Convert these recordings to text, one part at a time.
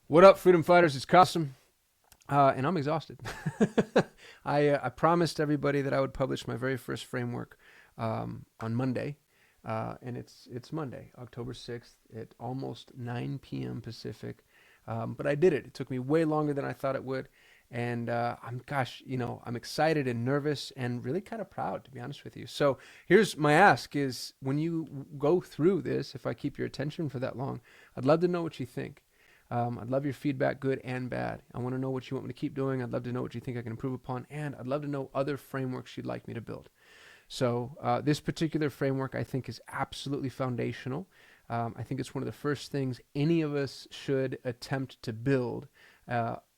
What up, freedom fighters? It's Custom, and I'm exhausted. I promised everybody that I would publish my very first framework on Monday, and it's Monday, October 6th at almost 9 p.m. Pacific. But I did it. It took me way longer than I thought it would, and I'm excited and nervous and really kind of proud, to be honest with you. So here's my ask: is when you go through this, if I keep your attention for that long, I'd love to know what you think. I'd love your feedback, good and bad. I want to know what you want me to keep doing. I'd love to know what you think I can improve upon. And I'd love to know other frameworks you'd like me to build. So this particular framework I think is absolutely foundational. I think it's one of the first things any of us should attempt to build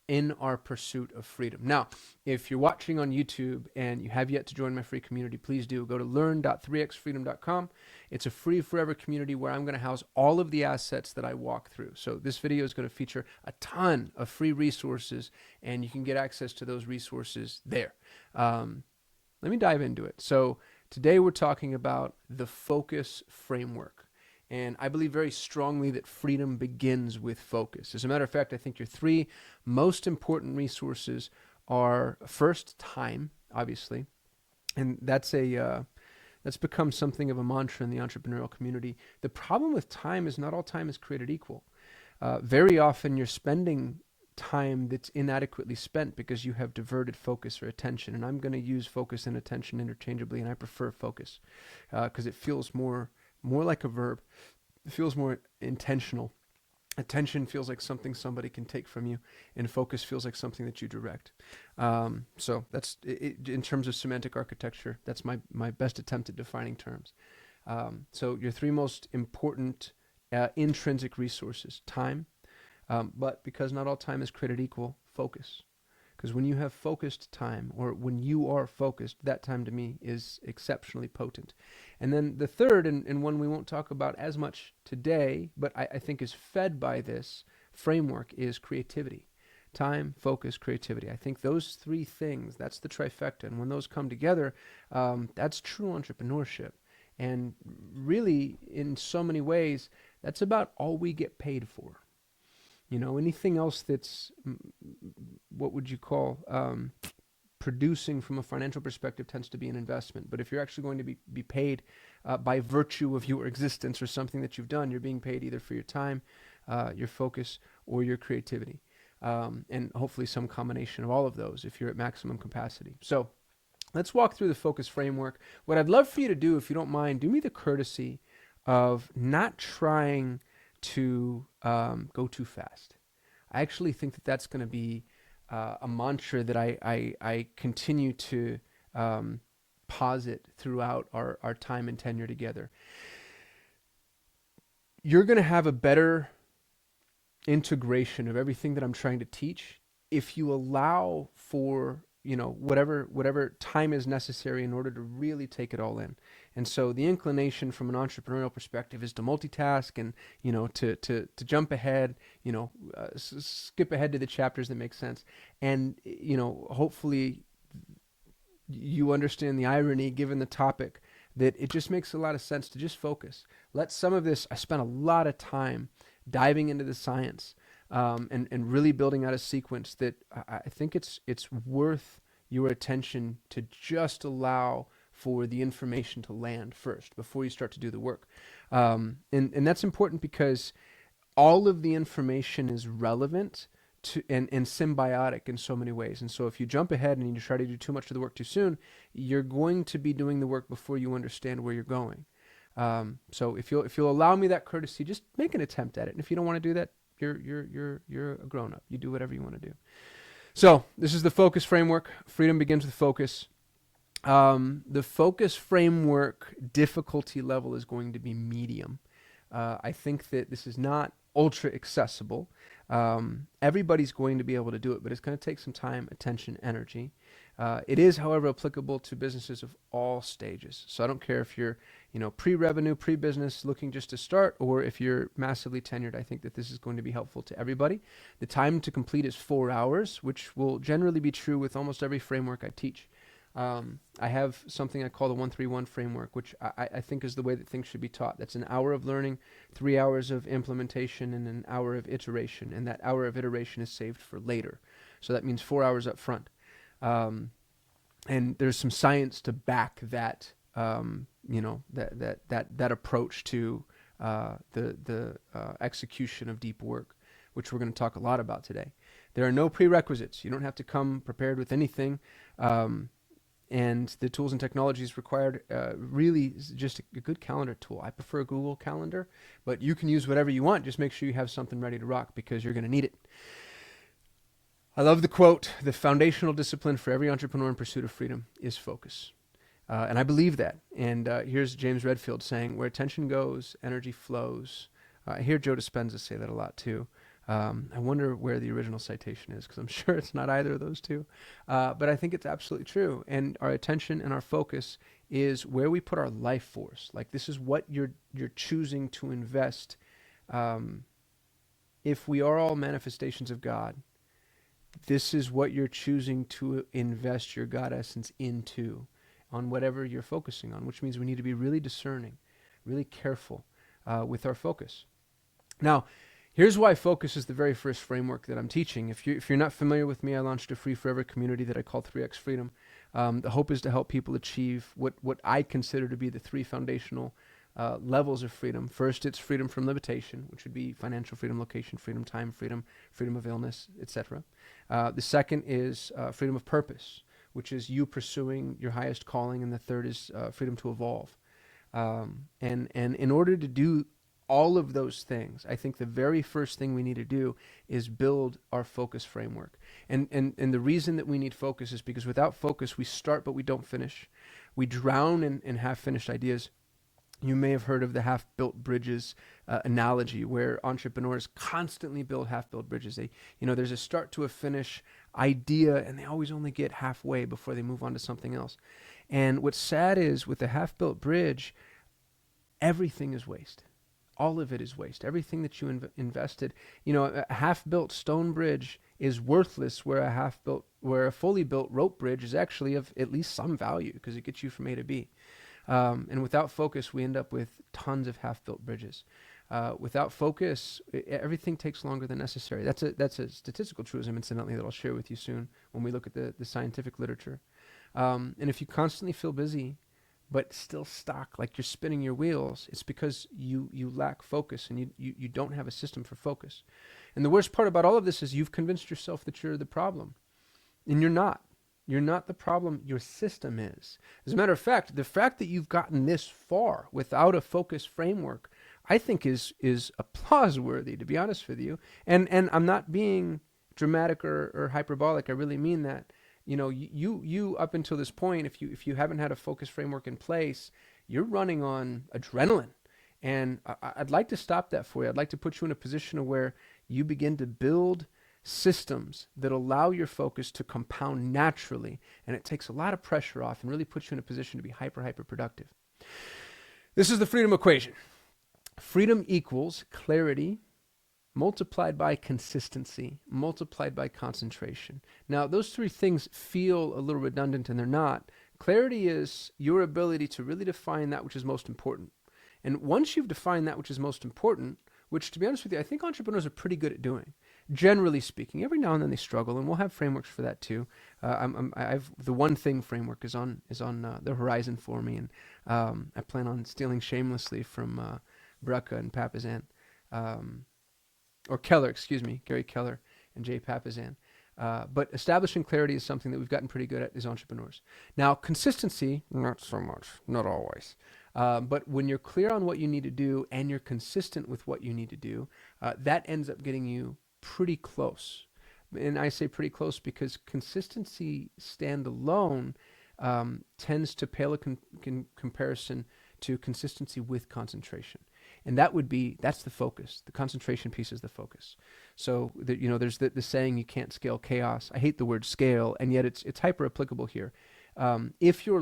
in our pursuit of freedom. Now, if you're watching on YouTube and you have yet to join my free community, please do. Go to learn.3xfreedom.com. It's a free forever community where I'm going to house all of the assets that I walk through. So this video is going to feature a ton of free resources, and you can get access to those resources there. Let me dive into it. So today we're talking about the focus framework. And I believe very strongly that freedom begins with focus. As a matter of fact, I think your three most important resources are first, time, obviously. And that's become something of a mantra in the entrepreneurial community. The problem with time is not all time is created equal. Very often you're spending time that's inadequately spent because you have diverted focus or attention. And I'm going to use focus and attention interchangeably, and I prefer focus because it feels more like a verb. It feels more intentional. Attention feels like something somebody can take from you, and focus feels like something that you direct. So that's it, in terms of semantic architecture. That's my best attempt at defining terms. So your three most important intrinsic resources: time, but because not all time is created equal, focus. Because when you have focused time, or when you are focused, that time to me is exceptionally potent. And then the third, and one we won't talk about as much today, but I think is fed by this framework, is creativity. Time, focus, creativity. I think those three things, that's the trifecta. And when those come together, that's true entrepreneurship. And really, in so many ways, that's about all we get paid for. Anything else that's, what would you call, producing from a financial perspective tends to be an investment. But if you're actually going to be paid by virtue of your existence or something that you've done, you're being paid either for your time, your focus, or your creativity. And hopefully some combination of all of those if you're at maximum capacity. So let's walk through the focus framework. What I'd love for you to do, if you don't mind, do me the courtesy of not trying to go too fast. I actually think that that's going to be a mantra that I continue to posit throughout our time and tenure together. You're going to have a better integration of everything that I'm trying to teach if you allow for whatever time is necessary in order to really take it all in. And so the inclination from an entrepreneurial perspective is to multitask and to jump ahead, skip ahead to the chapters that make sense. And hopefully you understand the irony given the topic, that it just makes a lot of sense to just focus. Let some of this, I spent a lot of time diving into the science and really building out a sequence that I think it's worth your attention to just allow for the information to land first before you start to do the work. And that's important because all of the information is relevant to and symbiotic in so many ways. And so if you jump ahead and you try to do too much of the work too soon, you're going to be doing the work before you understand where you're going. So if you'll allow me that courtesy, just make an attempt at it. And if you don't want to do that, you're a grown up. You do whatever you want to do. So this is the focus framework. Freedom begins with focus. The focus framework difficulty level is going to be medium. I think that this is not ultra accessible. Everybody's going to be able to do it, but it's going to take some time, attention, energy. It is, however, applicable to businesses of all stages. So I don't care if you're, pre-revenue, pre-business, looking just to start, or if you're massively tenured. I think that this is going to be helpful to everybody. The time to complete is 4 hours, which will generally be true with almost every framework I teach. I have something I call the 131 framework, which I think is the way that things should be taught. That's an hour of learning, 3 hours of implementation, and an hour of iteration. And that hour of iteration is saved for later. So that means 4 hours up front. And there's some science to back that, that approach to the execution of deep work, which we're going to talk a lot about today. There are no prerequisites. You don't have to come prepared with anything. And the tools and technologies required really is just a good calendar tool. I prefer Google Calendar, but you can use whatever you want. Just make sure you have something ready to rock because you're going to need it. I love the quote, the foundational discipline for every entrepreneur in pursuit of freedom is focus. And I believe that. And here's James Redfield saying, where attention goes, energy flows. I hear Joe Dispenza say that a lot too. I wonder where the original citation is because I'm sure it's not either of those two. But I think it's absolutely true. And our attention and our focus is where we put our life force. Like this is what you're choosing to invest. If we are all manifestations of God, this is what you're choosing to invest your God essence into on whatever you're focusing on, which means we need to be really discerning, really careful with our focus. Now, here's why focus is the very first framework that I'm teaching. If you're not familiar with me, I launched a free forever community that I call 3X Freedom. The hope is to help people achieve what I consider to be the three foundational levels of freedom. First, it's freedom from limitation, which would be financial freedom, location freedom, time freedom, freedom of illness, etc. The second is freedom of purpose, which is you pursuing your highest calling. And the third is freedom to evolve. And in order to do all of those things, I think the very first thing we need to do is build our focus framework. And the reason that we need focus is because without focus, we start but we don't finish. We drown in half-finished ideas. You may have heard of the half-built bridges analogy, where entrepreneurs constantly build half-built bridges. There's a start to a finish idea, and they always only get halfway before they move on to something else. And what's sad is with the half-built bridge, everything is waste. All of it is waste. Everything that you invested, a half-built stone bridge is worthless, where a fully built rope bridge is actually of at least some value because it gets you from A to B. And without focus, we end up with tons of half-built bridges. Without focus, everything takes longer than necessary. That's a statistical truism, incidentally, that I'll share with you soon when we look at the scientific literature. And if you constantly feel busy, but still stuck, like you're spinning your wheels, it's because you lack focus and you don't have a system for focus. And the worst part about all of this is you've convinced yourself that you're the problem. And you're not. You're not the problem, your system is. As a matter of fact, the fact that you've gotten this far without a focus framework, I think is applause-worthy, to be honest with you. And I'm not being dramatic or hyperbolic. I really mean that. You up until this point, if you haven't had a focus framework in place, you're running on adrenaline. And I'd like to stop that for you. I'd like to put you in a position where you begin to build systems that allow your focus to compound naturally, and it takes a lot of pressure off and really puts you in a position to be hyper productive. This is the freedom equation. Freedom equals clarity multiplied by consistency multiplied by concentration. Now, those three things feel a little redundant, and they're not. Clarity is your ability to really define that which is most important. And once you've defined that which is most important, which, to be honest with you, I think entrepreneurs are pretty good at doing, generally speaking. Every now and then they struggle, and we'll have frameworks for that too. I've the one thing framework is on the horizon for me, and I plan on stealing shamelessly from Brecca and Papazan, or Keller, excuse me, Gary Keller and Jay Papazan. But establishing clarity is something that we've gotten pretty good at as entrepreneurs. Now, consistency, not so much, not always. But when you're clear on what you need to do and you're consistent with what you need to do, that ends up getting you pretty close. And I say pretty close because consistency standalone tends to pale in comparison to consistency with concentration. And that's the focus. The concentration piece is the focus. So there's the saying, you can't scale chaos. I hate the word scale, and yet it's hyper applicable here. If your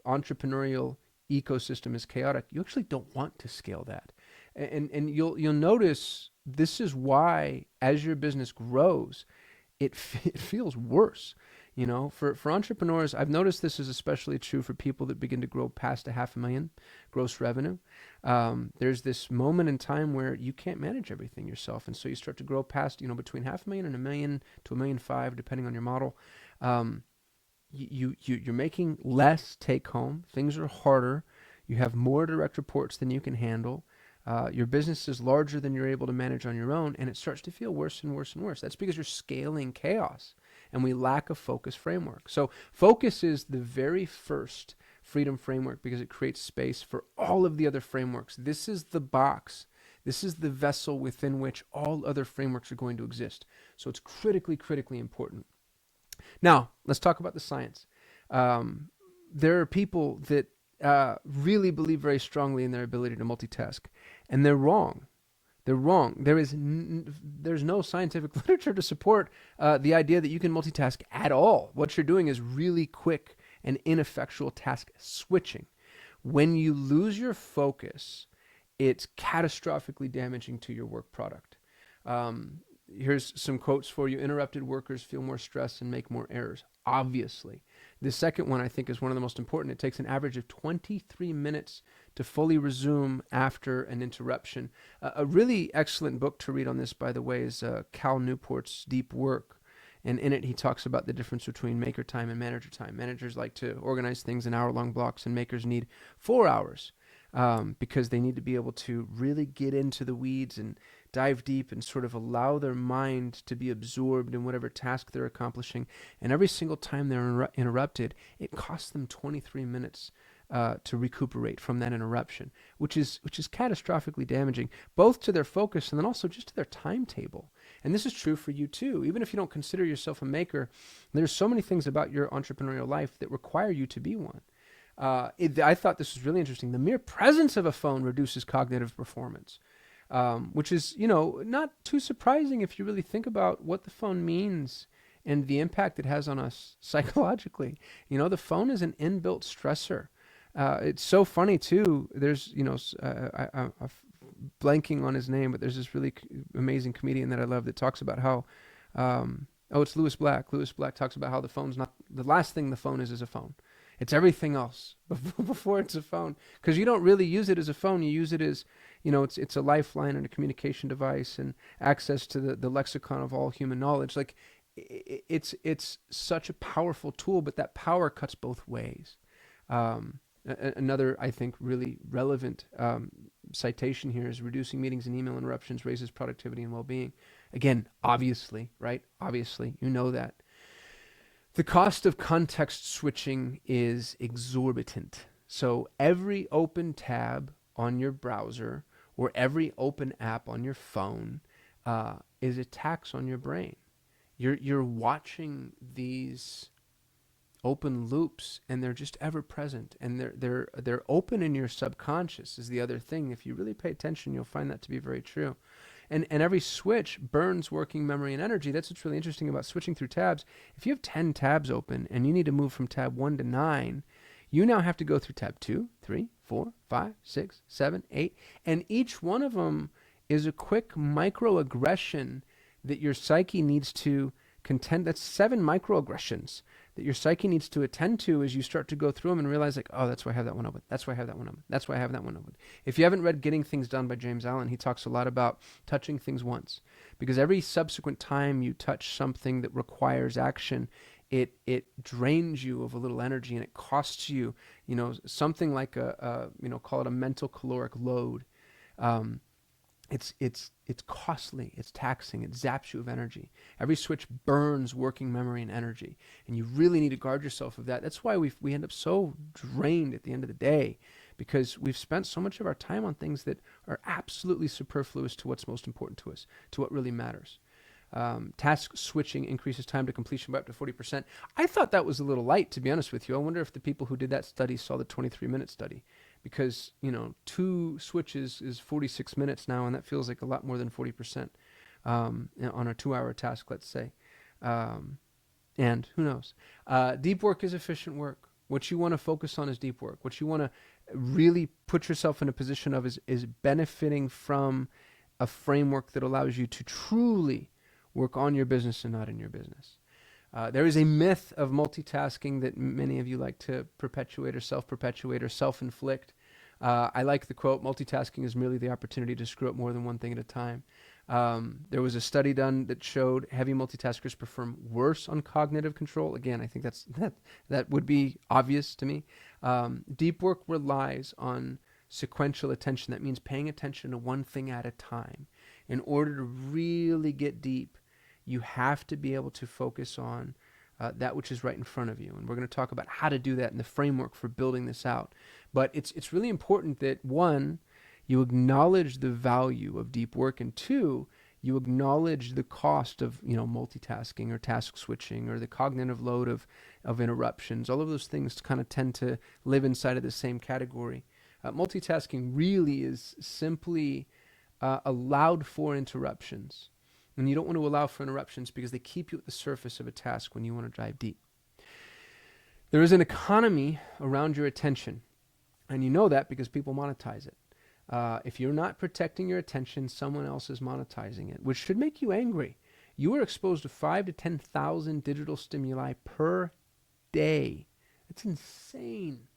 entrepreneurial ecosystem is chaotic, you actually don't want to scale that. And you'll notice this is why, as your business grows, it feels worse. You know, for entrepreneurs, I've noticed this is especially true for people that begin to grow past $500,000 gross revenue. There's this moment in time where you can't manage everything yourself, and so you start to grow past, you know, between 500,000 and 1 million to 1.5 million, depending on your model. Um, you're making less take home. Things are harder. You have more direct reports than you can handle. Your business is larger than you're able to manage on your own, and it starts to feel worse and worse and worse. That's because you're scaling chaos, and we lack a focus framework. So focus is the very first freedom framework because it creates space for all of the other frameworks. This is the box. This is the vessel within which all other frameworks are going to exist. So it's critically, critically important. Now, let's talk about the science. There are people that really believe very strongly in their ability to multitask, and they're wrong. They're wrong. There's no scientific literature to support the idea that you can multitask at all. What you're doing is really quick and ineffectual task switching. When you lose your focus, it's catastrophically damaging to your work product. Here's some quotes for you. Interrupted workers feel more stress and make more errors. Obviously. The second one I think is one of the most important. It takes an average of 23 minutes to fully resume after an interruption. A really excellent book to read on this, by the way, is Cal Newport's Deep Work. And in it, he talks about the difference between maker time and manager time. Managers like to organize things in hour-long blocks, and makers need 4 hours because they need to be able to really get into the weeds and dive deep and sort of allow their mind to be absorbed in whatever task they're accomplishing. And every single time they're interrupted, it costs them 23 minutes to recuperate from that interruption, which is catastrophically damaging, both to their focus and then also just to their timetable. And this is true for you too. Even if you don't consider yourself a maker, there's so many things about your entrepreneurial life that require you to be one. I thought this was really interesting. The mere presence of a phone reduces cognitive performance. Which is, you know, not too surprising if you really think about what the phone means and the impact it has on us psychologically. You know, the phone is an inbuilt stressor. It's so funny too. There's, you know, I'm blanking on his name, but there's this really amazing comedian that I love that talks about how, it's Lewis Black. Lewis Black talks about how the phone's not, the last thing the phone is a phone. It's everything else before it's a phone, because you don't really use it as a phone. You use it as, you know, it's a lifeline and a communication device and access to the lexicon of all human knowledge. Like it's such a powerful tool, but that power cuts both ways. Another, I think, really relevant citation here is reducing meetings and email interruptions raises productivity and well-being. Again, obviously, right? Obviously, you know that. The cost of context switching is exorbitant. So every open tab on your browser or every open app on your phone is a tax on your brain. You're watching these open loops, and they're just ever present, and they're open in your subconscious is the other thing. If you really pay attention, you'll find that to be very true. And every switch burns working memory and energy. That's what's really interesting about switching through tabs. If you have 10 tabs open and you need to move from tab 1 to 9, you now have to go through tab 2, 3, 4, 5, 6, 7, 8, and each one of them is a quick microaggression that your psyche needs to contend. That's 7 microaggressions that your psyche needs to attend to as you start to go through them and realize, like, oh, that's why I have that one open. That's why I have that one open. That's why I have that one open. If you haven't read Getting Things Done by James Allen, he talks a lot about touching things once, because every subsequent time you touch something that requires action, it drains you of a little energy, and it costs you, you know, something like call it a mental caloric load. It's costly, it's taxing, it zaps you of energy. Every switch burns working memory and energy, and you really need to guard yourself of that. That's why we end up so drained at the end of the day, because we've spent so much of our time on things that are absolutely superfluous to what's most important to us, to what really matters. Task switching increases time to completion by up to 40%. I thought that was a little light, to be honest with you. I wonder if the people who did that study saw the 23-minute study, because, you know, 2 switches is 46 minutes now, and that feels like a lot more than 40% on a 2-hour task, let's say. And who knows? Deep work is efficient work. What you want to focus on is deep work. What you want to really put yourself in a position of is benefiting from a framework that allows you to truly work on your business and not in your business. There is a myth of multitasking that many of you like to perpetuate or self-perpetuate or self-inflict. I like the quote, multitasking is merely the opportunity to screw up more than one thing at a time. There was a study done that showed heavy multitaskers perform worse on cognitive control. Again, I think that would be obvious to me. Deep work relies on sequential attention. That means paying attention to one thing at a time. In order to really get deep, you have to be able to focus on that which is right in front of you. And we're going to talk about how to do that in the framework for building this out. But it's really important that, one, you acknowledge the value of deep work, and two, you acknowledge the cost of multitasking or task switching or the cognitive load of interruptions. All of those things kind of tend to live inside of the same category. Multitasking really is simply allowed for interruptions. And you don't want to allow for interruptions because they keep you at the surface of a task when you want to dive deep. There is an economy around your attention, and you know that because people monetize it. If you're not protecting your attention, someone else is monetizing it, which should make you angry. You are exposed to 5,000 to 10,000 digital stimuli per day. It's insane.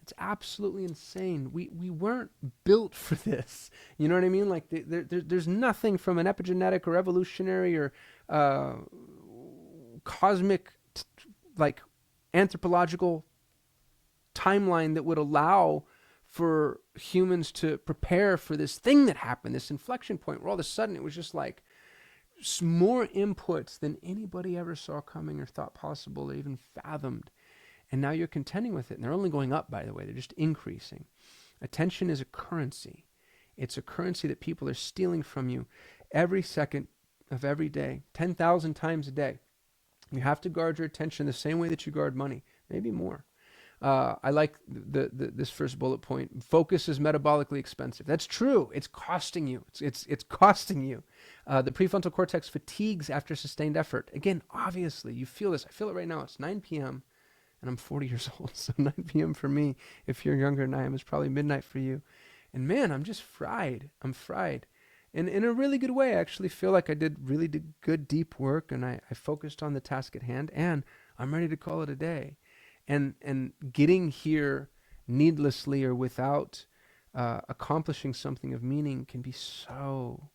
It's absolutely insane. We weren't built for this. You know what I mean? Like there's nothing from an epigenetic or evolutionary or cosmic, like anthropological timeline that would allow for humans to prepare for this thing that happened, this inflection point where all of a sudden it was just like more inputs than anybody ever saw coming or thought possible or even fathomed. And now you're contending with it. And they're only going up, by the way. They're just increasing. Attention is a currency. It's a currency that people are stealing from you every second of every day, 10,000 times a day. You have to guard your attention the same way that you guard money, maybe more. I like this first bullet point. Focus is metabolically expensive. That's true. It's costing you. It's costing you. The prefrontal cortex fatigues after sustained effort. Again, obviously, you feel this. I feel it right now. It's 9 p.m. and I'm 40 years old. So 9 p.m. for me, if you're younger than I am, is probably midnight for you. And man, I'm just fried. I'm fried. And in a really good way, I actually feel like I did good deep work, and I focused on the task at hand, and I'm ready to call it a day. And getting here needlessly or without accomplishing something of meaning can be so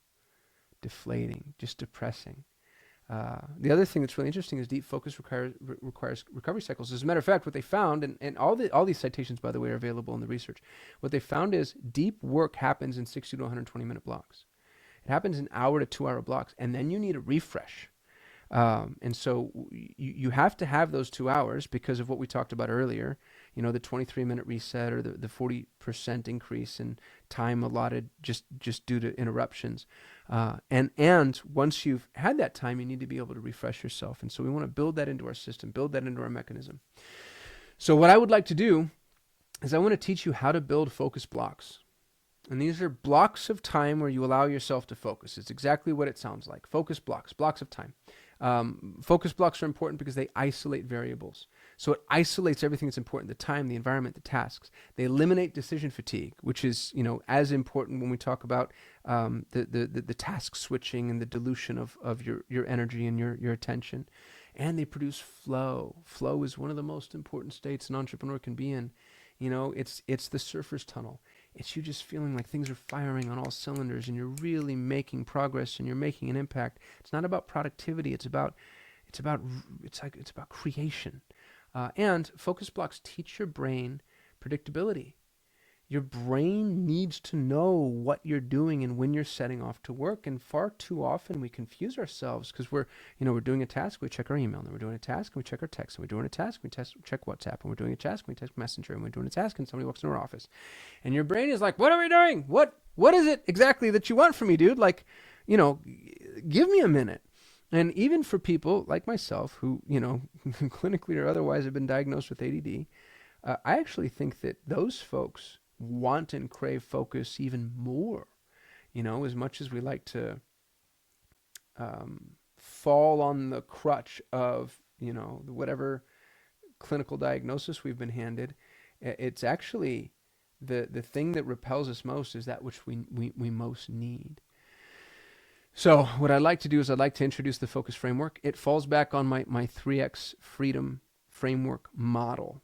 deflating, just depressing. The other thing that's really interesting is deep focus requires recovery cycles. As a matter of fact, what they found, and all these citations, by the way, are available in the research. What they found is deep work happens in 60 to 120 minute blocks. It happens in hour to 2 hour blocks, and then you need a refresh. And so you have to have those 2 hours because of what we talked about earlier, the 23-minute reset or the 40% increase in time allotted just due to interruptions. And once you've had that time, you need to be able to refresh yourself. And so we want to build that into our system, build that into our mechanism. So what I would like to do is I want to teach you how to build focus blocks. And these are blocks of time where you allow yourself to focus. It's exactly what it sounds like. Focus blocks, blocks of time. Focus blocks are important because they isolate variables. So it isolates everything that's important: the time, the environment, the tasks. They eliminate decision fatigue, which is as important when we talk about the task switching and the dilution of your energy and your attention. And they produce flow. Flow is one of the most important states an entrepreneur can be in. It's the surfer's tunnel. It's you just feeling like things are firing on all cylinders and you're really making progress and you're making an impact. It's not about productivity. It's about creation. And focus blocks teach your brain predictability. Your brain needs to know what you're doing and when you're setting off to work. And far too often we confuse ourselves because we're doing a task, we check our email, and then we're doing a task, and we check our text, and we're doing a task, we check WhatsApp, and we're doing a task, and we text Messenger, and we're doing a task, and somebody walks into our office. And your brain is like, what are we doing? What is it exactly that you want from me, dude? Like, give me a minute. And even for people like myself who, clinically or otherwise have been diagnosed with ADD, I actually think that those folks want and crave focus even more. As much as we like to fall on the crutch of whatever clinical diagnosis we've been handed, it's actually the thing that repels us most is that which we most need. So what I'd like to do is I'd like to introduce the focus framework. It falls back on my 3X freedom framework model.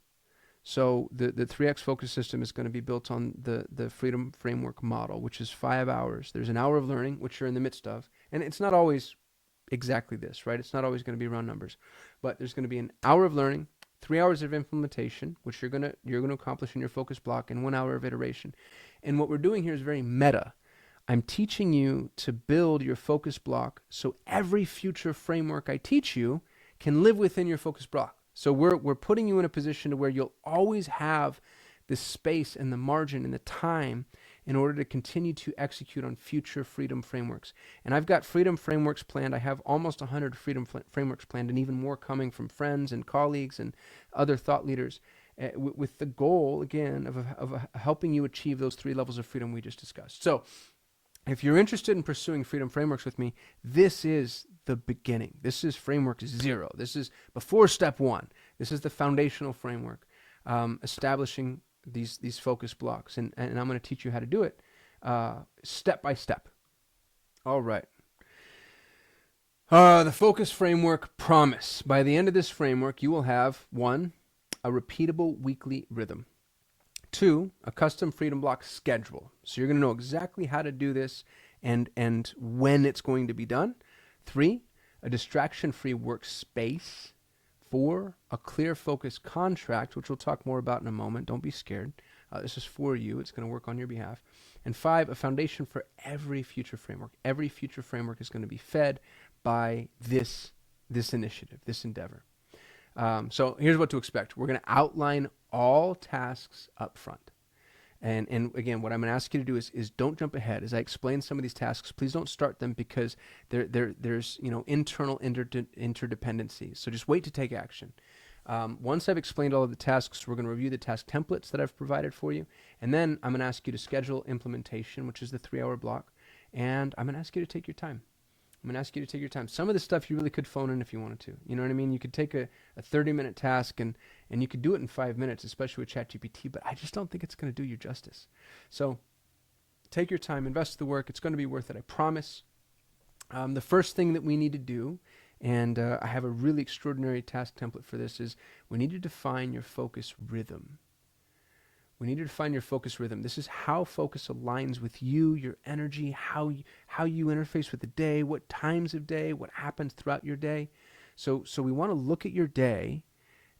So the 3X focus system is going to be built on the freedom framework model, which is 5 hours. There's an hour of learning, which you're in the midst of. And it's not always exactly this, right? It's not always going to be round numbers. But there's going to be an hour of learning, 3 hours of implementation, which you're going to accomplish in your focus block, and 1 hour of iteration. And what we're doing here is very meta. I'm teaching you to build your focus block so every future framework I teach you can live within your focus block. So we're putting you in a position to where you'll always have the space and the margin and the time in order to continue to execute on future freedom frameworks. And I've got freedom frameworks planned. I have almost 100 freedom frameworks planned, and even more coming from friends and colleagues and other thought leaders, with the goal, again, of helping you achieve those 3 levels of freedom we just discussed. So if you're interested in pursuing freedom frameworks with me, this is the beginning. This is framework 0. This is before step 1. This is the foundational framework, establishing these focus blocks. And I'm going to teach you how to do it step by step. All right. The focus framework promise. By the end of this framework, you will have 1, a repeatable weekly rhythm. 2, a custom freedom block schedule. So you're going to know exactly how to do this and when it's going to be done. 3, a distraction-free workspace. 4, a clear focus contract, which we'll talk more about in a moment. Don't be scared. This is for you. It's going to work on your behalf. And 5, a foundation for every future framework. Every future framework is going to be fed by this initiative, this endeavor. So here's what to expect. We're going to outline all tasks up front. And again, what I'm going to ask you to do is don't jump ahead. As I explain some of these tasks, please don't start them because there's internal interdependencies. So just wait to take action. Once I've explained all of the tasks, we're going to review the task templates that I've provided for you. And then I'm going to ask you to schedule implementation, which is the 3-hour block. And I'm going to ask you to take your time. Some of the stuff you really could phone in if you wanted to. You know what I mean? You could take a 30-minute task and you could do it in 5 minutes, especially with ChatGPT, but I just don't think it's going to do you justice. So take your time, invest the work. It's going to be worth it, I promise. The first thing that we need to do, and I have a really extraordinary task template for this, is we need to define your focus rhythm. This is how focus aligns with you, your energy, how you interface with the day, what times of day, what happens throughout your day. So we want to look at your day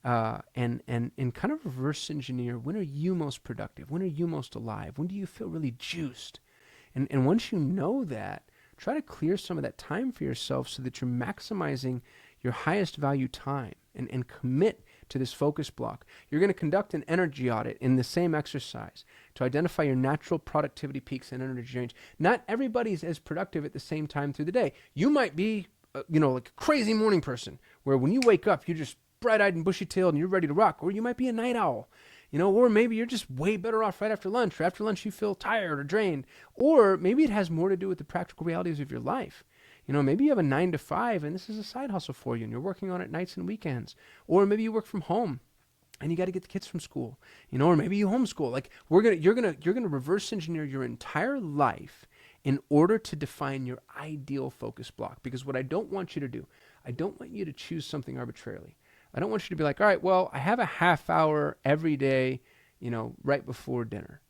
and kind of reverse engineer, when are you most productive? When are you most alive? When do you feel really juiced? And once you know that, try to clear some of that time for yourself so that you're maximizing your highest value time and commit to this focus block. You're going to conduct an energy audit in the same exercise to identify your natural productivity peaks and energy range. Not everybody's as productive at the same time through the day. You might be, like a crazy morning person where when you wake up, you're just bright-eyed and bushy-tailed and you're ready to rock. Or you might be a night owl, or maybe you're just way better off right after lunch, or after lunch you feel tired or drained. Or maybe it has more to do with the practical realities of your life. Maybe you have a 9 to 5 and this is a side hustle for you and you're working on it nights and weekends. Or maybe you work from home and you got to get the kids from school, or maybe you homeschool. Like you're going to reverse engineer your entire life in order to define your ideal focus block. Because what I don't want you to do, I don't want you to choose something arbitrarily. I don't want you to be like, all right, well, I have a half hour every day, right before dinner.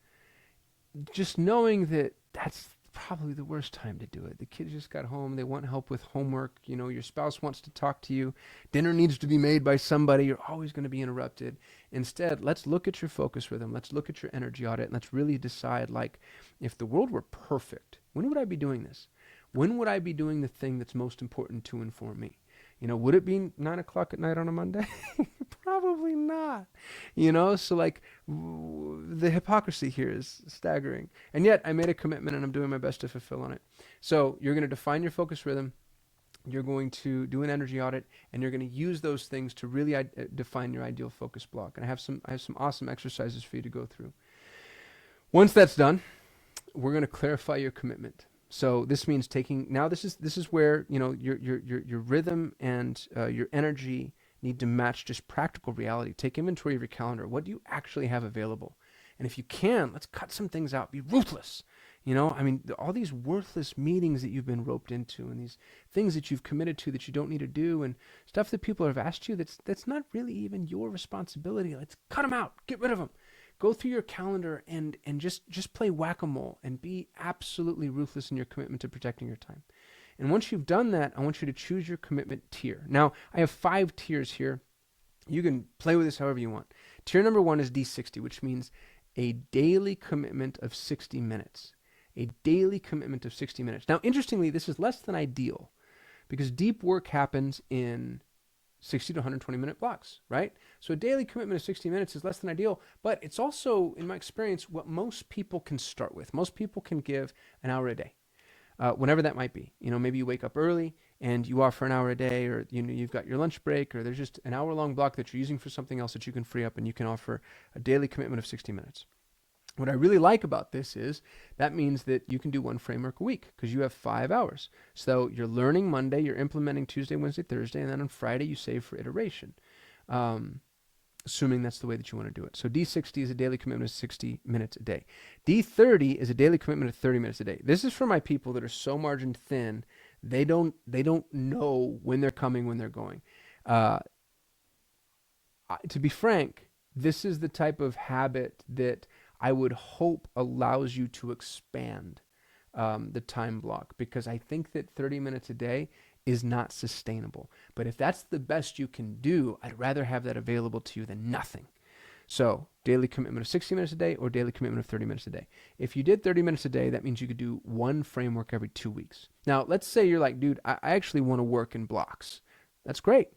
Just knowing that that's probably the worst time to do it. The kids just got home. They want help with homework. Your spouse wants to talk to you. Dinner needs to be made by somebody. You're always going to be interrupted. Instead, let's look at your focus rhythm. Let's look at your energy audit. And let's really decide, if the world were perfect, when would I be doing this? When would I be doing the thing that's most important to inform me? Would it be 9 o'clock at night on a Monday? Probably not. So the hypocrisy here is staggering. And yet I made a commitment and I'm doing my best to fulfill on it. So you're going to define your focus rhythm. You're going to do an energy audit, and you're going to use those things to really define your ideal focus block. And I have some awesome exercises for you to go through. Once that's done, we're going to clarify your commitment. So this means this is where, your rhythm and your energy need to match just practical reality. Take inventory of your calendar. What do you actually have available? And if you can, let's cut some things out. Be ruthless. You know, I mean, all these worthless meetings that you've been roped into, and these things that you've committed to that you don't need to do, and stuff that people have asked you that's not really even your responsibility. Let's cut them out. Get rid of them. Go through your calendar and just play whack-a-mole and be absolutely ruthless in your commitment to protecting your time. And once you've done that, I want you to choose your commitment tier. Now, I have 5 tiers here. You can play with this however you want. Tier number 1 is D60, which means a daily commitment of 60 minutes. A daily commitment of 60 minutes. Now, interestingly, this is less than ideal because deep work happens in 60 to 120 minute blocks, right? So a daily commitment of 60 minutes is less than ideal, but it's also, in my experience, what most people can start with. Most people can give an hour a day, whenever that might be. You know, maybe you wake up early and you offer an hour a day, or you know, you've got your lunch break, or there's just an hour-long block that you're using for something else that you can free up, and you can offer a daily commitment of 60 minutes. What I really like about this is that means that you can do 1 framework a week because you have 5 hours. So you're learning Monday, you're implementing Tuesday, Wednesday, Thursday, and then on Friday you save for iteration, assuming that's the way that you want to do it. So D60 is a daily commitment of 60 minutes a day. D30 is a daily commitment of 30 minutes a day. This is for my people that are so margin thin, they don't know when they're coming, when they're going. To be frank, this is the type of habit that I would hope allows you to expand the time block, because I think that 30 minutes a day is not sustainable. But if that's the best you can do, I'd rather have that available to you than nothing. So daily commitment of 60 minutes a day or daily commitment of 30 minutes a day. If you did 30 minutes a day, that means you could do 1 framework every 2 weeks. Now, let's say you're like, dude, I actually want to work in blocks. That's great.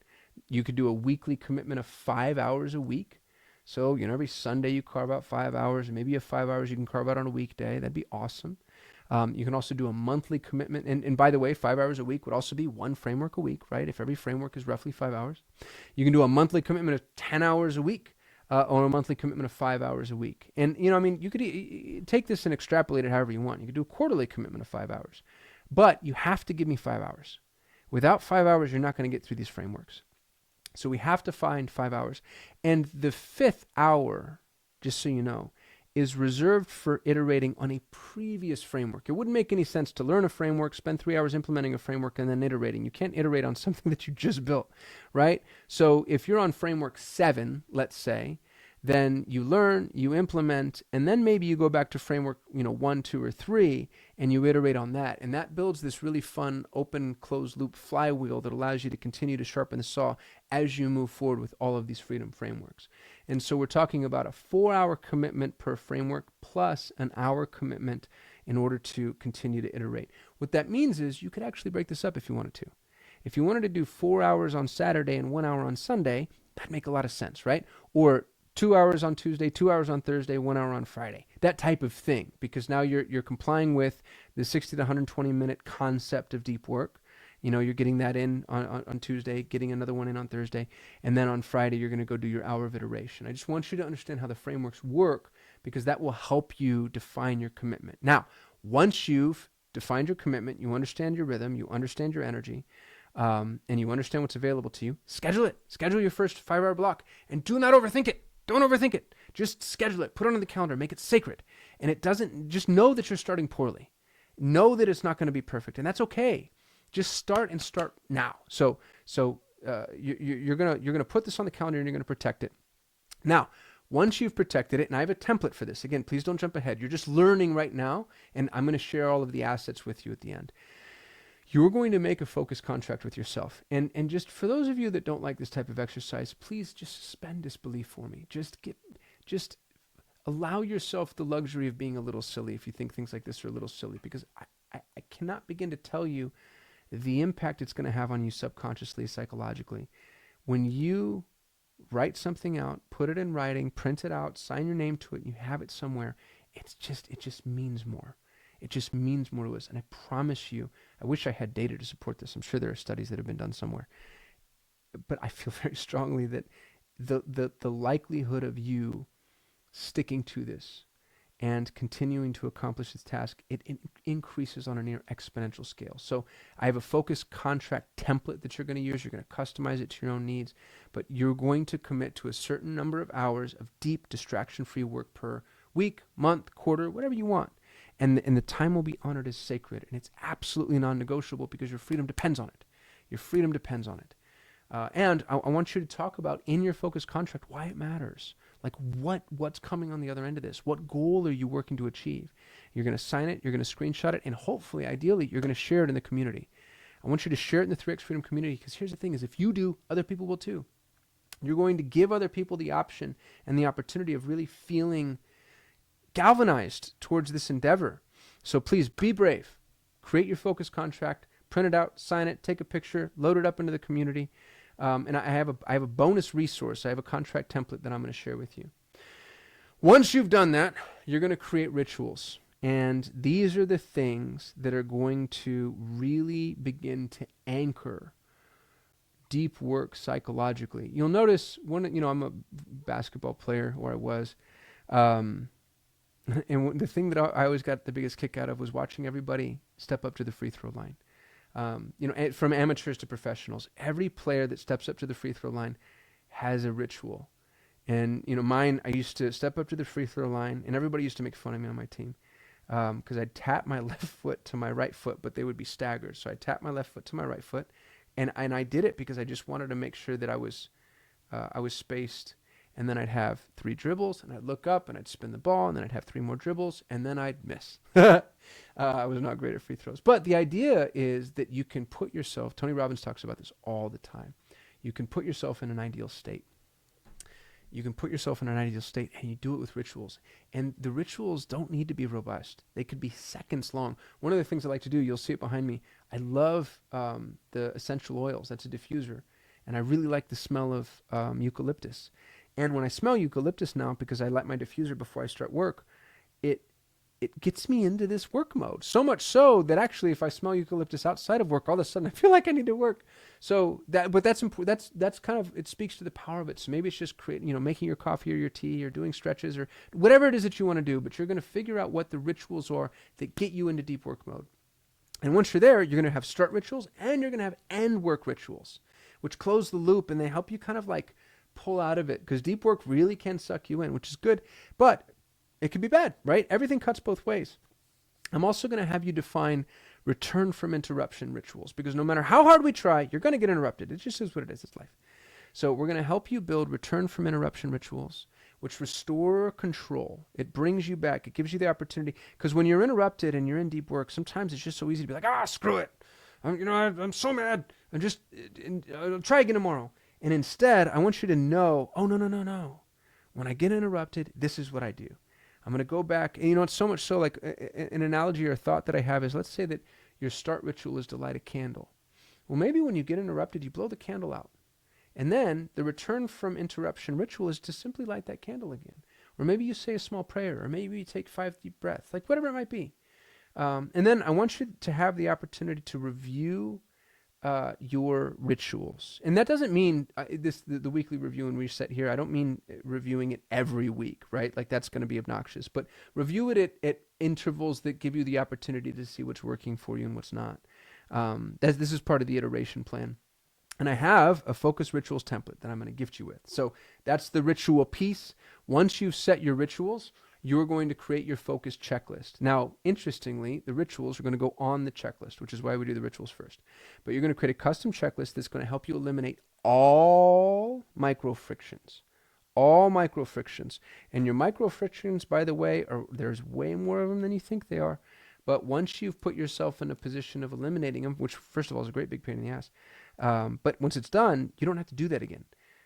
You could do a weekly commitment of 5 hours a week. So, you know, every Sunday you carve out 5 hours, and maybe you have 5 hours you can carve out on a weekday. That'd be awesome. You can also do a monthly commitment. And by the way, 5 hours a week would also be 1 framework a week, right? If every framework is roughly 5 hours. You can do a monthly commitment of 10 hours a week, or a monthly commitment of 5 hours a week. And, you know, I mean, you could take this and extrapolate it however you want. You could do a quarterly commitment of 5 hours. But you have to give me 5 hours. Without 5 hours, you're not going to get through these frameworks. So we have to find 5 hours. And the 5th hour, just so you know, is reserved for iterating on a previous framework. It wouldn't make any sense to learn a framework, spend 3 hours implementing a framework, and then iterating. You can't iterate on something that you just built, right? So if you're on framework 7, let's say, then you learn, you implement, and then maybe you go back to framework, 1, 2, or 3, and you iterate on that. And that builds this really fun open closed loop flywheel that allows you to continue to sharpen the saw as you move forward with all of these freedom frameworks. And so we're talking about a 4-hour commitment per framework plus an hour commitment in order to continue to iterate. What that means is you could actually break this up if you wanted to. If you wanted to do 4 hours on Saturday and 1 hour on Sunday, that'd make a lot of sense, right? Or 2 hours on Tuesday, 2 hours on Thursday, 1 hour on Friday. That type of thing, because now you're complying with the 60 to 120 minute concept of deep work. You're getting that in on Tuesday, getting another one in on Thursday, and then on Friday you're going to go do your hour of iteration. I just want you to understand how the frameworks work, because that will help you define your commitment. Now, once you've defined your commitment, you understand your rhythm, you understand your energy, and you understand what's available to you, schedule it. Schedule your first 5-hour block, and do not overthink it. Don't overthink it. Just schedule it. Put it on the calendar. Make it sacred. And it doesn't, just know that you're starting poorly. Know that it's not going to be perfect, and that's okay. Just start now. So you're gonna put this on the calendar, and you're gonna protect it. Now, once you've protected it, and I have a template for this. Again, please don't jump ahead. You're just learning right now, and I'm going to share all of the assets with you at the end. You're going to make a focus contract with yourself. And just for those of you that don't like this type of exercise, please just suspend disbelief for me. Just allow yourself the luxury of being a little silly if you think things like this are a little silly, because I cannot begin to tell you the impact it's going to have on you subconsciously, psychologically. When you write something out, put it in writing, print it out, sign your name to it, and you have it somewhere, it just means more. It just means more to us. And I promise you, I wish I had data to support this. I'm sure there are studies that have been done somewhere. But I feel very strongly that the likelihood of you sticking to this and continuing to accomplish this task, it increases on a near exponential scale. So I have a focus contract template that you're going to use. You're going to customize it to your own needs, but you're going to commit to a certain number of hours of deep distraction-free work per week, month, quarter, whatever you want. and the time will be honored as sacred, and it's absolutely non-negotiable because your freedom depends on it. Your freedom depends on it. And I want you to talk about in your focus contract why it matters. Like what's coming on the other end of this? What goal are you working to achieve? You're going to sign it, you're going to screenshot it, and hopefully, ideally, you're going to share it in the community. I want you to share it in the 3X Freedom community, because here's the thing is if you do, other people will too. You're going to give other people the option and the opportunity of really feeling galvanized towards this endeavor. So please be brave. Create your focus contract, print it out, sign it, take a picture, load it up into the community. And I have a bonus resource. I have a contract template that I'm going to share with you. Once you've done that, you're going to create rituals. And these are the things that are going to really begin to anchor deep work psychologically. You'll notice I'm a basketball player, or I was. And the thing that I always got the biggest kick out of was watching everybody step up to the free throw line. From amateurs to professionals, every player that steps up to the free throw line has a ritual. And, mine, I used to step up to the free throw line, and everybody used to make fun of me on my team because I'd tap my left foot to my right foot, but they would be staggered. So I'd tap my left foot to my right foot, and I did it because I just wanted to make sure that I was spaced. And then I'd have 3 dribbles, and I'd look up, and I'd spin the ball, and then I'd have 3 more dribbles, and then I'd miss. I was not great at free throws. But the idea is that you can put yourself, Tony Robbins talks about this all the time, you can put yourself in an ideal state. You can put yourself in an ideal state, and you do it with rituals. And the rituals don't need to be robust. They could be seconds long. One of the things I like to do, you'll see it behind me, I love the essential oils. That's a diffuser. And I really like the smell of eucalyptus. And when I smell eucalyptus now, because I light my diffuser before I start work, it gets me into this work mode. So much so that actually, if I smell eucalyptus outside of work, all of a sudden I feel like I need to work. So that's important. That's kind of, it speaks to the power of it. So maybe it's just making your coffee or your tea or doing stretches or whatever it is that you want to do. But you're going to figure out what the rituals are that get you into deep work mode. And once you're there, you're going to have start rituals and you're going to have end work rituals, which close the loop, and they help you kind of like pull out of it, because deep work really can suck you in, which is good, but it can be bad, right? Everything cuts both ways. I'm also going to have you define return from interruption rituals, because no matter how hard we try, you're going to get interrupted. It just is what it is. It's life. So we're going to help you build return from interruption rituals, which restore control. It brings you back. It gives you the opportunity, because when you're interrupted and you're in deep work, sometimes it's just so easy to be like, screw it. I'm so mad. I'll try again tomorrow. And instead, I want you to know, no. When I get interrupted, this is what I do. I'm going to go back. And it's so much so, like an analogy or a thought that I have is, let's say that your start ritual is to light a candle. Well, maybe when you get interrupted, you blow the candle out. And then the return from interruption ritual is to simply light that candle again. Or maybe you say a small prayer, or maybe you take 5 deep breaths, like whatever it might be. And then I want you to have the opportunity to review your rituals. And that doesn't mean the weekly review and reset here. I don't mean reviewing it every week, right? Like that's going to be obnoxious. But review it at intervals that give you the opportunity to see what's working for you and what's not. This is part of the iteration plan. And I have a focus rituals template that I'm going to gift you with. So that's the ritual piece. Once you've set your rituals, you're going to create your focus checklist. Now, interestingly, the rituals are going to go on the checklist, which is why we do the rituals first. But you're going to create a custom checklist that's going to help you eliminate all microfrictions. All microfrictions. And your microfrictions, by the way, there's way more of them than you think they are. But once you've put yourself in a position of eliminating them, which first of all is a great big pain in the ass, but once it's done, you don't have to do that again.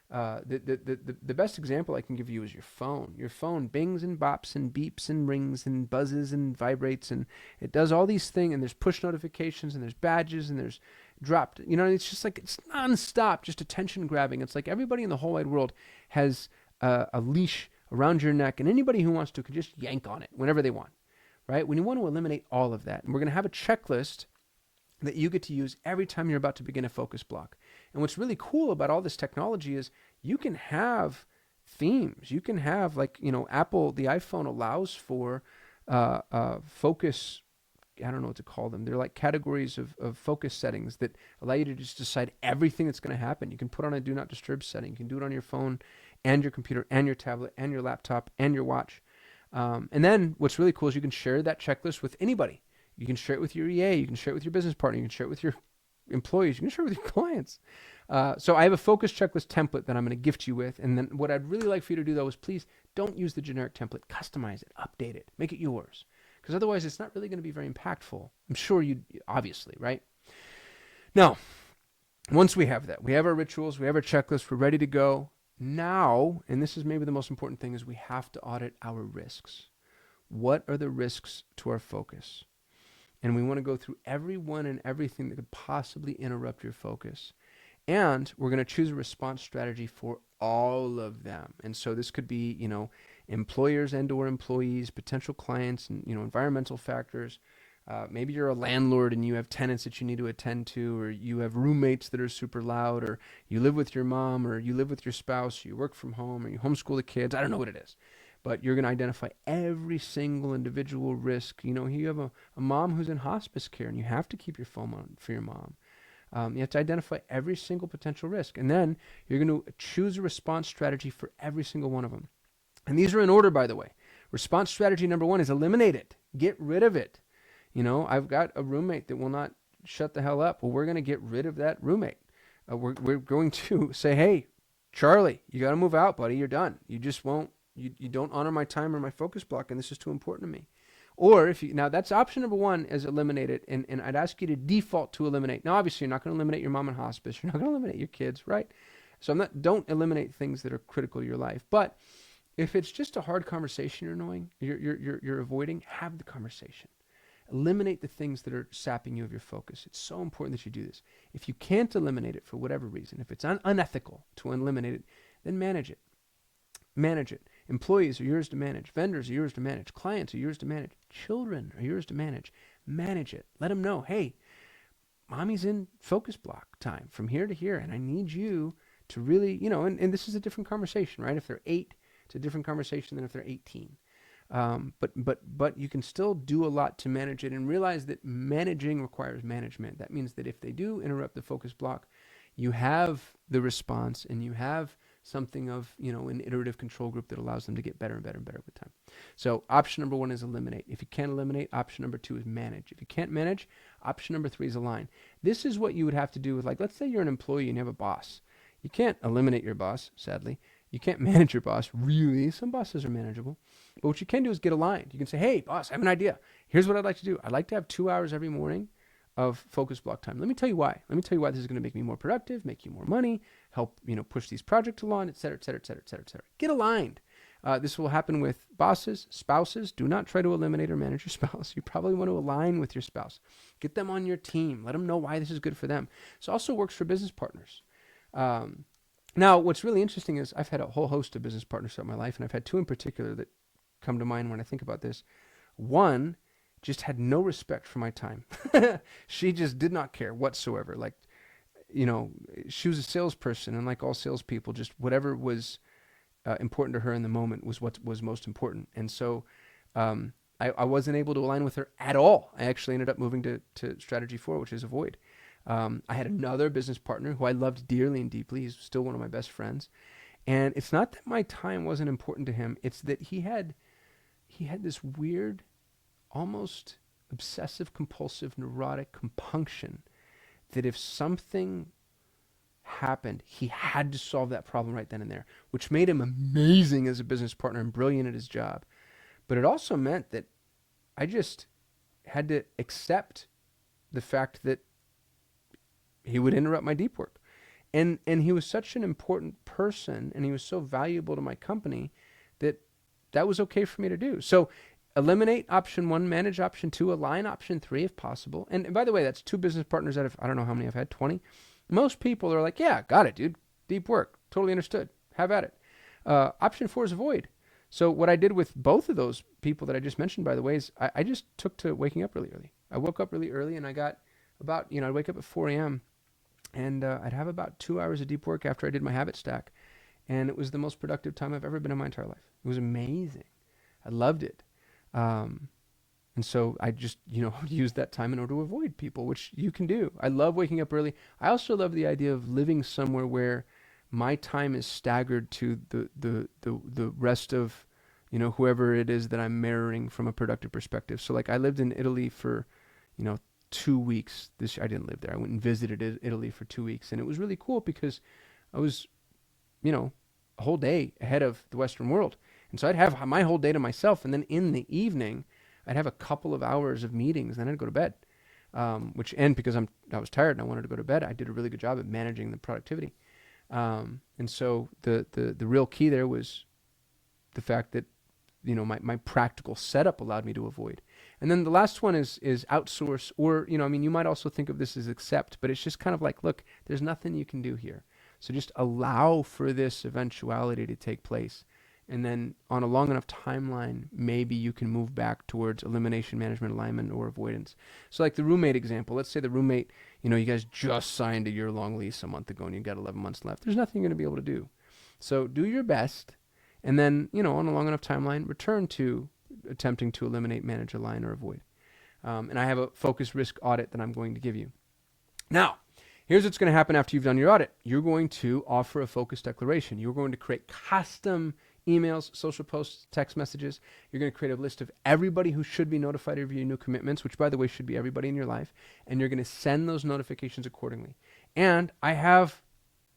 The best example I can give you is your phone. Your phone bings and bops and beeps and rings and buzzes and vibrates, and it does all these things, and there's push notifications and there's badges and there's dropped. It's just like it's nonstop, just attention grabbing. It's like everybody in the whole wide world has a leash around your neck, and anybody who wants to can just yank on it whenever they want, right? When you want to eliminate all of that, and we're going to have a checklist that you get to use every time you're about to begin a focus block. And what's really cool about all this technology is you can have themes. You can have Apple, the iPhone allows for focus, I don't know what to call them. They're like categories of focus settings that allow you to just decide everything that's going to happen. You can put on a do not disturb setting. You can do it on your phone and your computer and your tablet and your laptop and your watch. And then what's really cool is you can share that checklist with anybody. You can share it with your EA. You can share it with your business partner. You can share it with your employees. You can share it with your clients. So I have a focus checklist template that I'm going to gift you with. And then what I'd really like for you to do, though, is please don't use the generic template. Customize it. Update it. Make it yours. Because otherwise, it's not really going to be very impactful. I'm sure you, obviously, right? Now, once we have that, we have our rituals, we have our checklist, we're ready to go. Now, and this is maybe the most important thing, is we have to audit our risks. What are the risks to our focus? And we want to go through everyone and everything that could possibly interrupt your focus. And we're going to choose a response strategy for all of them. And so this could be, employers and or employees, potential clients, and, environmental factors. Maybe you're a landlord and you have tenants that you need to attend to, or you have roommates that are super loud, or you live with your mom, or you live with your spouse, or you work from home, or you homeschool the kids. I don't know what it is. But you're going to identify every single individual risk. You have a mom who's in hospice care and you have to keep your phone on for your mom. You have to identify every single potential risk. And then you're going to choose a response strategy for every single one of them. And these are in order, by the way. Response strategy number 1 is eliminate it. Get rid of it. I've got a roommate that will not shut the hell up. Well, we're going to get rid of that roommate. We're going to say, hey, Charlie, you got to move out, buddy. You're done. You just won't. You don't honor my time or my focus block, and this is too important to me. Or now that's option number 1 is eliminate it, and I'd ask you to default to eliminate. Now, obviously, you're not going to eliminate your mom in hospice. You're not going to eliminate your kids, right? So don't eliminate things that are critical to your life. But if it's just a hard conversation you're avoiding, have the conversation. Eliminate the things that are sapping you of your focus. It's so important that you do this. If you can't eliminate it for whatever reason, if it's unethical to eliminate it, then manage it. Manage it. Employees are yours to manage. Vendors are yours to manage. Clients are yours to manage. Children are yours to manage. Manage it. Let them know, hey, mommy's in focus block time from here to here, and I need you to really, and this is a different conversation, right? If they're 8, it's a different conversation than if they're 18. But you can still do a lot to manage it, and realize that managing requires management. That means that if they do interrupt the focus block, you have the response, and you have something of, an iterative control group that allows them to get better and better and better with time. So option number 1 is eliminate. If you can't eliminate, option number 2 is manage. If you can't manage, option number 3 is align. This is what you would have to do with, let's say you're an employee and you have a boss. You can't eliminate your boss, sadly. You can't manage your boss, really. Some bosses are manageable. But what you can do is get aligned. You can say, hey, boss, I have an idea. Here's what I'd like to do. I'd like to have 2 hours every morning of focus block time. Let me tell you why. Let me tell you why this is going to make me more productive, make you more money, help, push these projects along, et cetera, et cetera, et cetera, et cetera, et cetera. Get aligned. This will happen with bosses, spouses. Do not try to eliminate or manage your spouse. You probably want to align with your spouse. Get them on your team. Let them know why this is good for them. This also works for business partners. Now, what's really interesting is I've had a whole host of business partners throughout my life, and I've had 2 in particular that come to mind when I think about this. One just had no respect for my time. She just did not care whatsoever. She was a salesperson, and like all salespeople, just whatever was important to her in the moment was what was most important. And so I wasn't able to align with her at all. I actually ended up moving to strategy 4, which is avoid. I had another business partner who I loved dearly and deeply. He's still one of my best friends. And it's not that my time wasn't important to him. It's that he had this weird, almost obsessive compulsive neurotic compunction that if something happened, he had to solve that problem right then and there, which made him amazing as a business partner and brilliant at his job. But it also meant that I just had to accept the fact that he would interrupt my deep work. And he was such an important person, and he was so valuable to my company that was okay for me to do. So eliminate option 1, manage option 2, align option 3 if possible. And by the way, that's 2 business partners out of, I don't know how many I've had, 20. Most people are like, yeah, got it, dude. Deep work. Totally understood. Have at it. Option 4 is avoid. So what I did with both of those people that I just mentioned, by the way, is I just took to waking up really early. I woke up really early, and I got about, I'd wake up at 4 a.m., and I'd have about 2 hours of deep work after I did my habit stack. And it was the most productive time I've ever been in my entire life. It was amazing. I loved it. And so I just, use that time in order to avoid people, which you can do. I love waking up early. I also love the idea of living somewhere where my time is staggered to the rest of, whoever it is that I'm mirroring from a productive perspective. So like I lived in Italy for, 2 weeks. I didn't live there. I went and visited Italy for 2 weeks, and it was really cool because I was, a whole day ahead of the Western world. And so I'd have my whole day to myself, and then in the evening, I'd have a couple of hours of meetings, and then I'd go to bed. Because I was tired and I wanted to go to bed, I did a really good job at managing the productivity. And so the real key there was the fact that, my practical setup allowed me to avoid. And then the last one is outsource, or, you might also think of this as accept, but it's just kind of like, look, there's nothing you can do here. So just allow for this eventuality to take place. And then on a long enough timeline, maybe you can move back towards elimination, management, alignment, or avoidance. So like the roommate example, let's say the roommate, you guys just signed a year-long lease a month ago and you've got 11 months left. There's nothing you're going to be able to do. So do your best. And then, on a long enough timeline, return to attempting to eliminate, manage, align, or avoid. And I have a focus risk audit that I'm going to give you. Now, here's what's going to happen after you've done your audit. You're going to offer a focus declaration. You're going to create custom emails, social posts, text messages. You're going to create a list of everybody who should be notified of your new commitments, which, by the way, should be everybody in your life. And you're going to send those notifications accordingly. And I have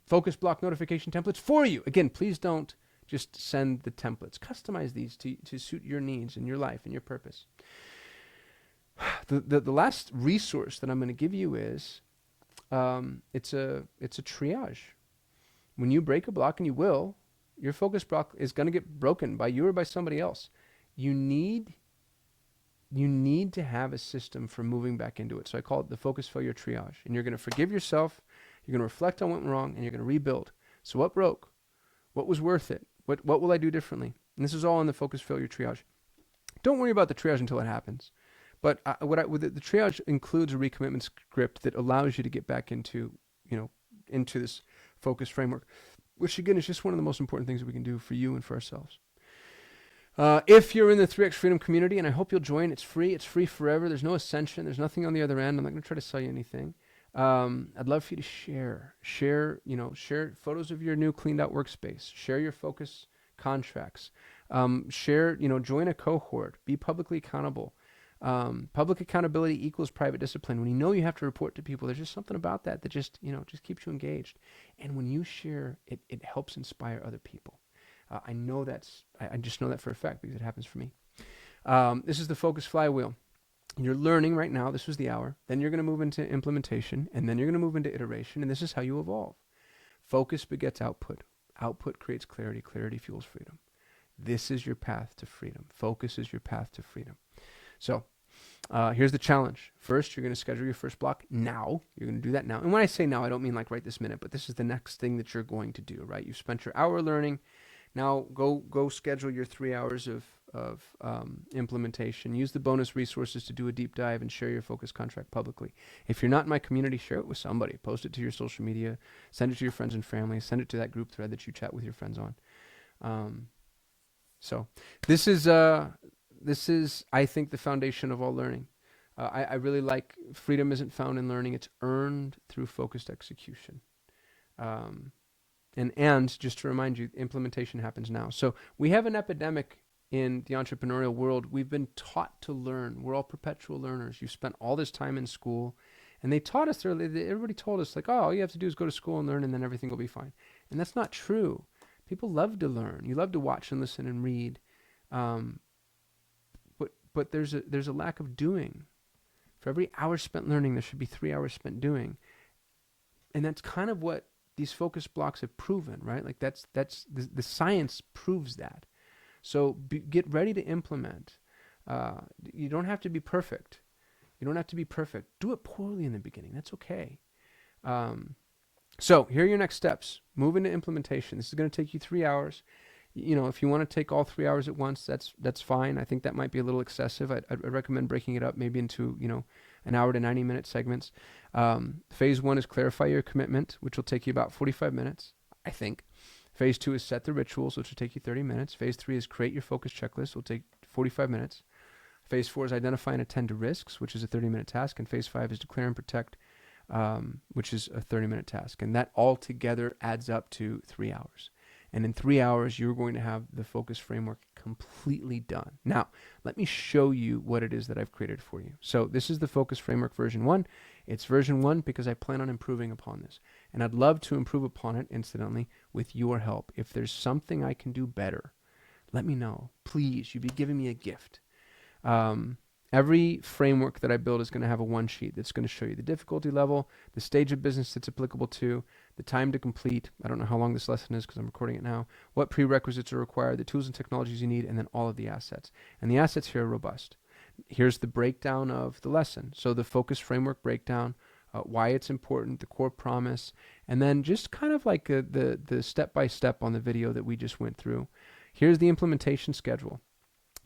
focus block notification templates for you. Again, please don't just send the templates. Customize these to suit your needs and your life and your purpose. The last resource that I'm going to give you is it's a triage. When you break a block, and you will, your focus block is going to get broken by you or by somebody else. You need to have a system for moving back into it. So I call it the focus failure triage. And you're going to forgive yourself. You're going to reflect on what went wrong, and you're going to rebuild. So what broke? What was worth it? What will I do differently? And this is all in the focus failure triage. Don't worry about the triage until it happens. But the triage includes a recommitment script that allows you to get back into this focus framework, which again is just one of the most important things that we can do for you and for ourselves. If you're in the 3X Freedom community, and I hope you'll join, it's free forever. There's no ascension. There's nothing on the other end. I'm not going to try to sell you anything. I'd love for you to share photos of your new cleaned out workspace, share your focus contracts, join a cohort, be publicly accountable. Public accountability equals private discipline. When you have to report to people, there's just something about that just keeps you engaged. And when you share, it helps inspire other people. I just know that for a fact because it happens for me. This is the focus flywheel. You're learning right now. This was the hour. Then you're going to move into implementation, and then you're going to move into iteration, and this is how you evolve. Focus begets output. Output creates clarity. Clarity fuels freedom. This is your path to freedom. Focus is your path to freedom. So here's the challenge. First, you're going to schedule your first block now. You're going to do that now. And when I say now, I don't mean like right this minute, but this is the next thing that you're going to do, right? You've spent your hour learning. Now go schedule your 3 hours of implementation. Use the bonus resources to do a deep dive and share your focus contract publicly. If you're not in my community, share it with somebody. Post it to your social media. Send it to your friends and family. Send it to that group thread that you chat with your friends on. So this is, I think, the foundation of all learning. I really like freedom isn't found in learning. It's earned through focused execution. And just to remind you, implementation happens now. So we have an epidemic in the entrepreneurial world. We've been taught to learn. We're all perpetual learners. You've spent all this time in school, and they taught us, everybody told us, like, oh, all you have to do is go to school and learn, and then everything will be fine. And that's not true. People love to learn. You love to watch and listen and read. But there's a lack of doing. For every hour spent learning, there should be 3 hours spent doing. And that's kind of what these focus blocks have proven, right? Like that's the science proves that. So get ready to implement. You don't have to be perfect. Do it poorly in the beginning. That's okay. So here are your next steps. Move into implementation. This is going to take you 3 hours. If you want to take all 3 hours at once, that's fine. I think that might be a little excessive. I'd recommend breaking it up maybe into, an hour to 90-minute segments. Phase 1 is clarify your commitment, which will take you about 45 minutes, I think. Phase 2 is set the rituals, which will take you 30 minutes. Phase 3 is create your focus checklist, will take 45 minutes. Phase 4 is identify and attend to risks, which is a 30-minute task. And Phase 5 is declare and protect, which is a 30-minute task. And that all together adds up to 3 hours. And in 3 hours, you're going to have the focus framework completely done. Now, let me show you what it is that I've created for you. So this is the focus framework version 1. It's version 1 because I plan on improving upon this. And I'd love to improve upon it, incidentally, with your help. If there's something I can do better, let me know. Please, you'd be giving me a gift. Every framework that I build is going to have a one sheet that's going to show you the difficulty level, the stage of business it's applicable to, the time to complete. I don't know how long this lesson is because I'm recording it now. What prerequisites are required, the tools and technologies you need, and then all of the assets. And the assets here are robust. Here's the breakdown of the lesson. So the focus framework breakdown, why it's important, the core promise, and then just kind of like the step-by-step on the video that we just went through. Here's the implementation schedule.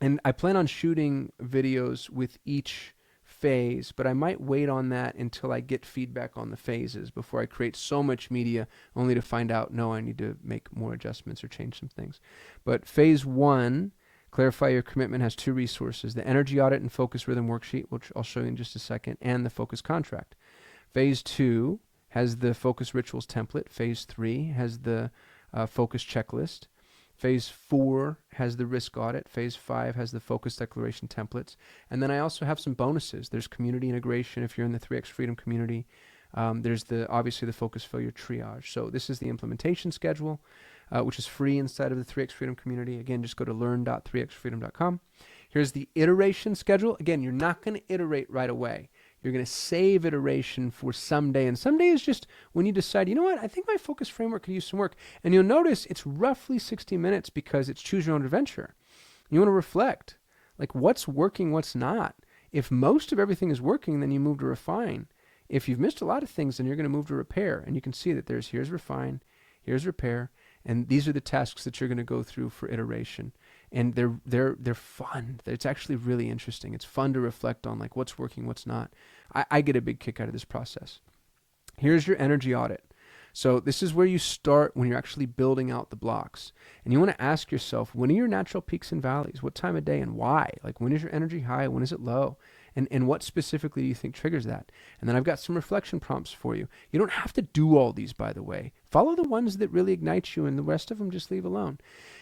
And I plan on shooting videos with each phase, but I might wait on that until I get feedback on the phases before I create so much media only to find out, no, I need to make more adjustments or change some things. But phase 1, clarify your commitment, has 2 resources, the energy audit and focus rhythm worksheet, which I'll show you in just a second, and the focus contract. Phase 2 has the focus rituals template. Phase 3 has the focus checklist. Phase 4 has the risk audit. Phase 5 has the focus declaration templates. And then I also have some bonuses. There's community integration if you're in the 3X Freedom community. There's obviously the focus failure triage. So this is the implementation schedule, which is free inside of the 3X Freedom community. Again, just go to learn.3xfreedom.com. Here's the iteration schedule. Again, you're not going to iterate right away. You're going to save iteration for someday. And someday is just when you decide, you know what, I think my focus framework could use some work. And you'll notice it's roughly 60 minutes because it's choose your own adventure. You want to reflect, like what's working, what's not. If most of everything is working, then you move to refine. If you've missed a lot of things, then you're going to move to repair. And you can see that here's refine, here's repair, and these are the tasks that you're going to go through for iteration. And they're fun. It's actually really interesting. It's fun to reflect on like what's working, what's not. I get a big kick out of this process. Here's your energy audit. So this is where you start when you're actually building out the blocks. And you want to ask yourself, when are your natural peaks and valleys? What time of day and why? Like when is your energy high? When is it low? And what specifically do you think triggers that? And then I've got some reflection prompts for you. You don't have to do all these, by the way. Follow the ones that really ignite you, and the rest of them just leave alone.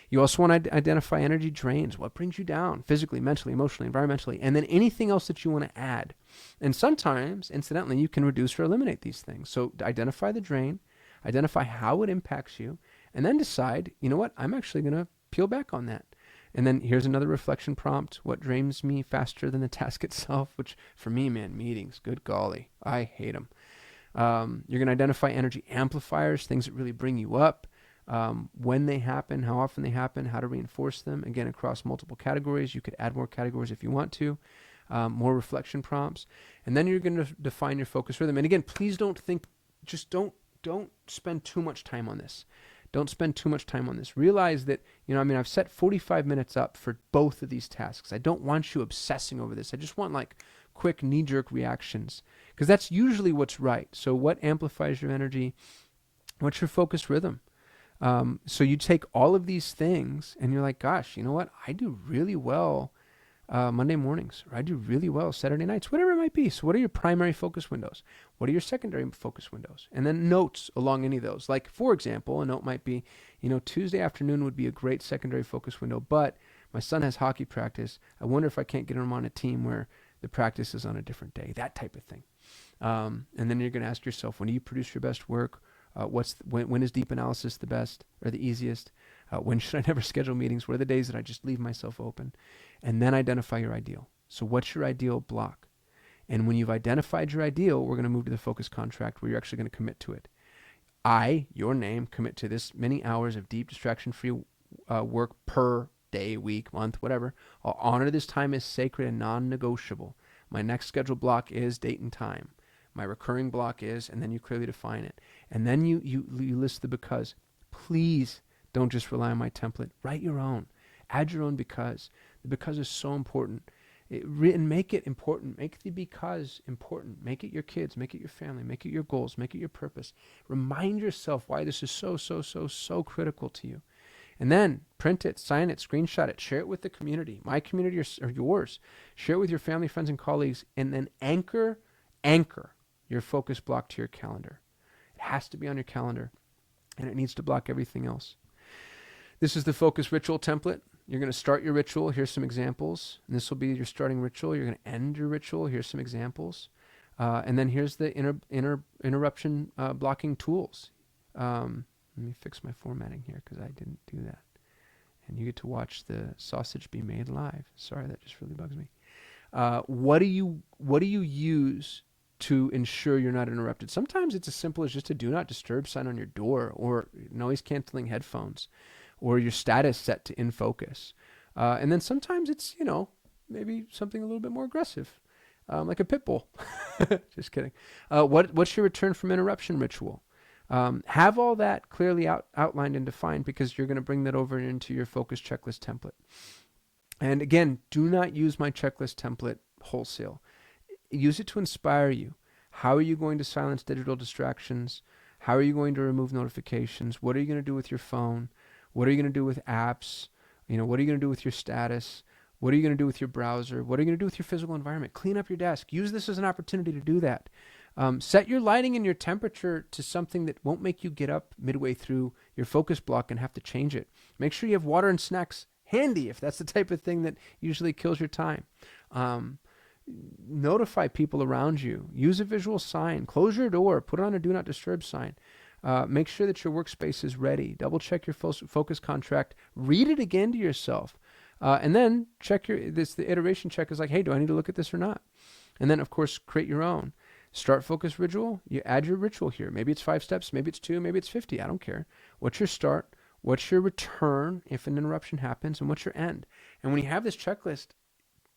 You also want to identify energy drains. What brings you down physically, mentally, emotionally, environmentally, and then anything else that you want to add. And sometimes, incidentally, you can reduce or eliminate these things. So identify the drain, identify how it impacts you, and then decide, you know what, I'm actually going to peel back on that. And then here's another reflection prompt. What drains me faster than the task itself? Which for me, man, meetings, good golly, I hate them. You're going to identify energy amplifiers, things that really bring you up, when they happen, how often they happen, how to reinforce them. Again, across multiple categories. You could add more categories if you want to. More reflection prompts. And then you're going to define your focus rhythm. And again, please don't spend too much time on this. Don't spend too much time on this. Realize that, I've set 45 minutes up for both of these tasks. I don't want you obsessing over this. I just want like quick knee-jerk reactions because that's usually what's right. So what amplifies your energy? What's your focus rhythm? So you take all of these things and you're like, gosh, you know what? I do really well Monday mornings, or I do really well Saturday nights, whatever it might be. So what are your primary focus windows? What are your secondary focus windows? And then notes along any of those. Like, for example, a note might be, Tuesday afternoon would be a great secondary focus window, but my son has hockey practice. I wonder if I can't get him on a team where the practice is on a different day, that type of thing. And then you're going to ask yourself, when do you produce your best work? When is deep analysis the best or the easiest? When should I never schedule meetings? What are the days that I just leave myself open? And then identify your ideal. So what's your ideal block? And when you've identified your ideal, we're going to move to the focus contract where you're actually going to commit to it. I, your name, commit to this many hours of deep distraction-free work per day, week, month, whatever. I'll honor this time as sacred and non-negotiable. My next scheduled block is date and time. My recurring block is, and then you clearly define it. And then you list the because. Please don't just rely on my template. Write your own. Add your own because. The because is so important. And make it important. Make the because important. Make it your kids. Make it your family. Make it your goals. Make it your purpose. Remind yourself why this is so critical to you. And then print it, sign it, screenshot it, share it with the community, my community or yours. Share it with your family, friends, and colleagues. And then anchor your focus block to your calendar. It has to be on your calendar, and it needs to block everything else. This is the focus ritual template. You're going to start your ritual. Here's some examples. And this will be your starting ritual. You're going to end your ritual. Here's some examples. And then here's the interruption blocking tools. Let me fix my formatting here because I didn't do that. And you get to watch the sausage be made live. Sorry, that just really bugs me. What do you use to ensure you're not interrupted? Sometimes it's as simple as just a do not disturb sign on your door, or noise canceling headphones, or your status set to in focus. And then sometimes it's, maybe something a little bit more aggressive, like a pit bull. Just kidding. What's your return from interruption ritual? Have all that clearly outlined and defined, because you're going to bring that over into your focus checklist template. And again, do not use my checklist template wholesale. Use it to inspire you. How are you going to silence digital distractions? How are you going to remove notifications? What are you going to do with your phone? What are you going to do with apps? What are you going to do with your status? What are you going to do with your browser? What are you going to do with your physical environment? Clean up your desk. Use this as an opportunity to do that. Set your lighting and your temperature to something that won't make you get up midway through your focus block and have to change it. Make sure you have water and snacks handy if that's the type of thing that usually kills your time. Notify people around you. Use a visual sign. Close your door. Put on a do not disturb sign. Make sure that your workspace is ready. Double check your focus contract. Read it again to yourself. And then check the iteration check is like, hey, do I need to look at this or not? And then, of course, create your own. Start focus ritual. You add your ritual here. Maybe it's 5 steps. Maybe it's 2. Maybe it's 50. I don't care. What's your start? What's your return if an interruption happens? And what's your end? And when you have this checklist,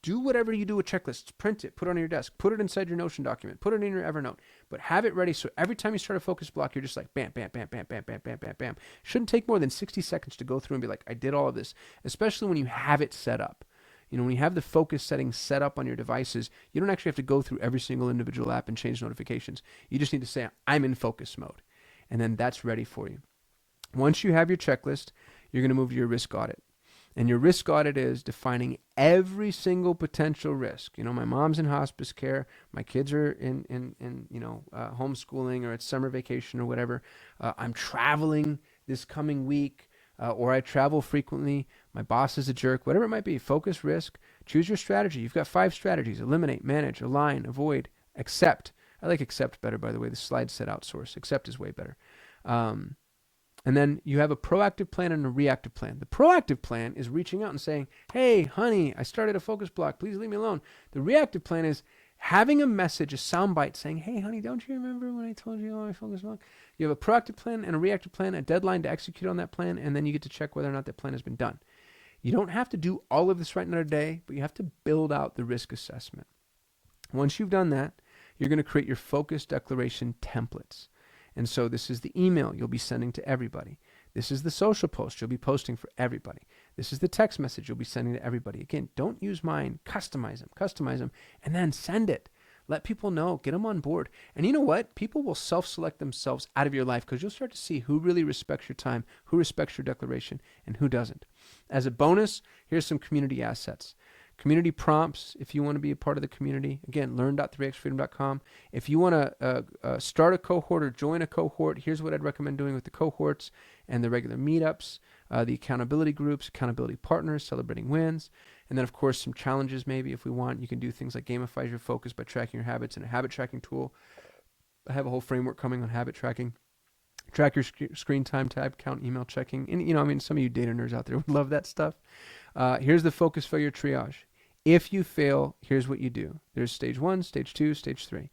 do whatever you do with checklists. Print it. Put it on your desk. Put it inside your Notion document. Put it in your Evernote. But have it ready so every time you start a focus block, you're just like bam, bam, bam, bam, bam, bam, bam, bam, bam. Shouldn't take more than 60 seconds to go through and be like, I did all of this, especially when you have it set up. When you have the focus settings set up on your devices, you don't actually have to go through every single individual app and change notifications. You just need to say, I'm in focus mode. And then that's ready for you. Once you have your checklist, you're going to move to your risk audit. And your risk audit is defining every single potential risk. My mom's in hospice care. My kids are in homeschooling, or it's summer vacation or whatever. I'm traveling this coming week, or I travel frequently. My boss is a jerk, whatever it might be. Focus, risk, choose your strategy. You've got 5 strategies: eliminate, manage, align, avoid, accept. I like accept better, by the way. The slide said outsource. Accept is way better. And then you have a proactive plan and a reactive plan. The proactive plan is reaching out and saying, hey, honey, I started a focus block. Please leave me alone. The reactive plan is having a message, a soundbite saying, hey, honey, don't you remember when I told you on my focus block? You have a proactive plan and a reactive plan, a deadline to execute on that plan, and then you get to check whether or not that plan has been done. You don't have to do all of this right in a day, but you have to build out the risk assessment. Once you've done that, you're going to create your focus declaration templates. And so this is the email you'll be sending to everybody. This is the social post you'll be posting for everybody. This is the text message you'll be sending to everybody. Again, don't use mine. Customize them, and then send it. Let people know. Get them on board. And you know what? People will self-select themselves out of your life, because you'll start to see who really respects your time, who respects your declaration, and who doesn't. As a bonus, here's some community assets. Community prompts, if you want to be a part of the community. Again, learn.3xfreedom.com. If you want to start a cohort or join a cohort, here's what I'd recommend doing with the cohorts and the regular meetups, the accountability groups, accountability partners, celebrating wins, and then, of course, some challenges maybe if we want. You can do things like gamify your focus by tracking your habits in a habit tracking tool. I have a whole framework coming on habit tracking. Track your screen time, tab count, email checking. And, some of you data nerds out there would love that stuff. Here's the focus failure triage. If you fail, here's what you do. There's stage 1, stage 2, stage 3.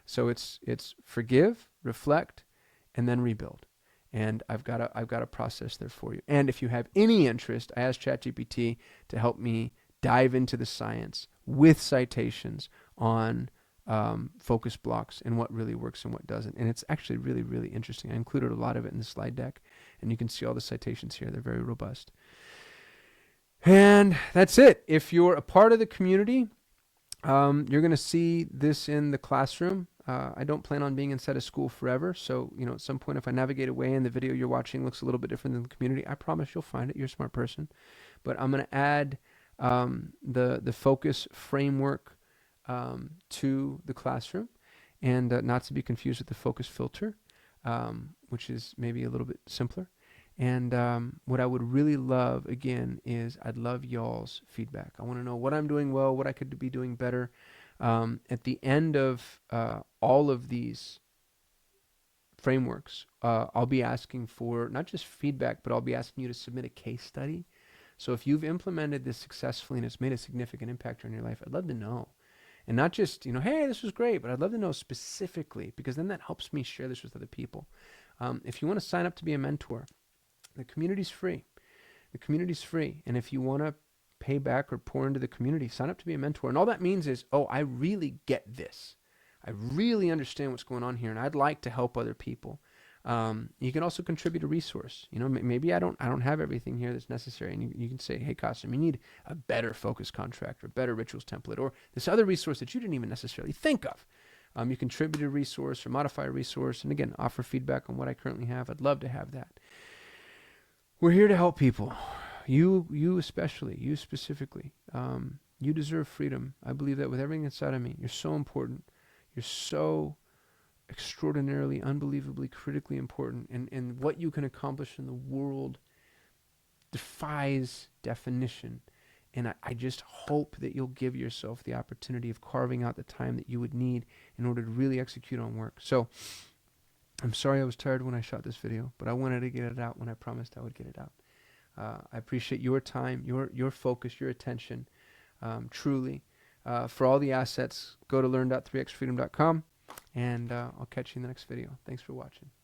So it's forgive, reflect, and then rebuild. And I've got a process there for you. And if you have any interest, I asked ChatGPT to help me dive into the science with citations on focus blocks and what really works and what doesn't. And it's actually really, really interesting. I included a lot of it in the slide deck, and you can see all the citations here. They're very robust. And that's it. If you're a part of the community, you're going to see this in the classroom. I don't plan on being inside of school forever. So, at some point, if I navigate away and the video you're watching looks a little bit different than the community, I promise you'll find it. You're a smart person. But I'm going to add the focus framework to the classroom, and not to be confused with the focus filter, which is maybe a little bit simpler. And what I would really love, again, is I'd love y'all's feedback. I want to know what I'm doing well, what I could be doing better. At the end of all of these frameworks, I'll be asking for not just feedback, but I'll be asking you to submit a case study. So if you've implemented this successfully and it's made a significant impact on your life, I'd love to know. And not just, hey, this was great, but I'd love to know specifically, because then that helps me share this with other people. If you want to sign up to be a mentor, the community's free. The community's free. And if you want to pay back or pour into the community, sign up to be a mentor. And all that means is, I really get this. I really understand what's going on here, and I'd like to help other people. You can also contribute a resource. Maybe I don't have everything here that's necessary, and you can say, hey, Kasim, you need a better focus contract or a better rituals template or this other resource that you didn't even necessarily think of. You contribute a resource or modify a resource, and again, offer feedback on what I currently have. I'd love to have that. We're here to help people. You especially, you specifically. You deserve freedom. I believe that with everything inside of me. You're so important. You're so extraordinarily, unbelievably, critically important. And what you can accomplish in the world defies definition. And I just hope that you'll give yourself the opportunity of carving out the time that you would need in order to really execute on work. So I'm sorry I was tired when I shot this video, but I wanted to get it out when I promised I would get it out. I appreciate your time, your focus, your attention, truly. For all the assets, go to learn.3xfreedom.com, and I'll catch you in the next video. Thanks for watching.